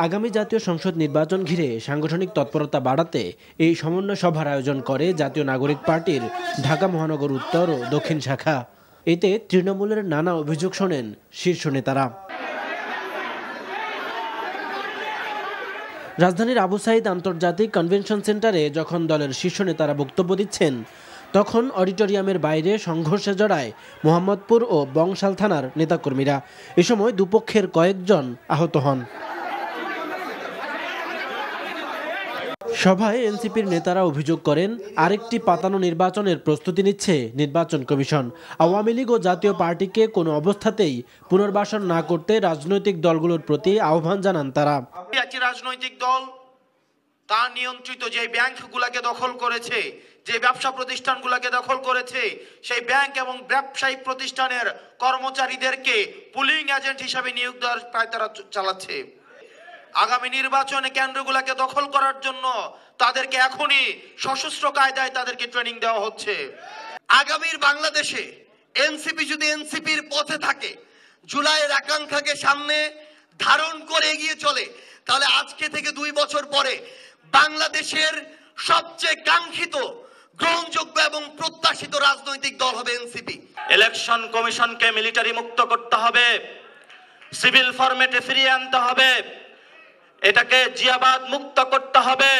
আগামী জাতীয় সংসদ নির্বাচন ঘিরে সাংগঠনিক তৎপরতা বাড়াতে এই সমন্বয় সভার আয়োজন করে জাতীয় নাগরিক পার্টির ঢাকা মহানগর উত্তর ও দক্ষিণ শাখা। এতে তৃণমূলের নানা অভিযোগ শোনেন শীর্ষ নেতারা। রাজধানীর আবু সাঈদ আন্তর্জাতিক কনভেনশন সেন্টারে যখন দলের শীর্ষ নেতারা বক্তব্য দিচ্ছেন, তখন অডিটোরিয়ামের বাইরে সংঘর্ষে জড়ায় মোহাম্মদপুর ও বংশাল থানার নেতাকর্মীরা। এ সময় দুপক্ষের কয়েকজন আহত হন। সভায় এনসিপির নেতারা অভিযোগ করেন, আরেকটি পাতানো নির্বাচনের প্রস্তুতি নিচ্ছে নির্বাচন কমিশন। আওয়ামী লীগ ও জাতীয় পার্টিকে কোনো অবস্থাতেই পুনর্বাসন না করতে রাজনৈতিক দলগুলোর প্রতি আহ্বান জানান তারা। একটি রাজনৈতিক দল তার নিয়ন্ত্রিত যে ব্যাংকগুলোকে দখল করেছে, যে ব্যবসা প্রতিষ্ঠানগুলোকে দখল করেছে, সেই ব্যাংক এবং ব্যবসায়িক প্রতিষ্ঠানের কর্মচারীদেরকে পুলিং এজেন্ট হিসেবে নিয়োগ দেওয়ার প্রায় তারা চালাচ্ছে। আগামী নির্বাচনে কেন্দ্রগুলোকে দখল করার জন্য তাদেরকে এখনই সশস্ত্র কায়দায় তাদেরকে ট্রেনিং দেওয়া হচ্ছে। আগামীর বাংলাদেশে এনসিপি যদি এনসিপির পথে থাকে, জুলাইয়ের আকাঙ্ক্ষাকে সামনে ধারণ করে এগিয়ে চলে, তাহলে আজকে থেকে 2 বছর পরে বাংলাদেশের সবচেয়ে কাঙ্ক্ষিত, গ্রহণযোগ্য এবং প্রত্যাশিত রাজনৈতিক দল হবে এনসিপি। ইলেকশন কমিশনকে মিলিটারি মুক্ত করতে হবে, সিভিল ফরম্যাটে ফিরিয়ে আনতে হবে, এটাকে জিয়াবাদ মুক্ত করতে হবে।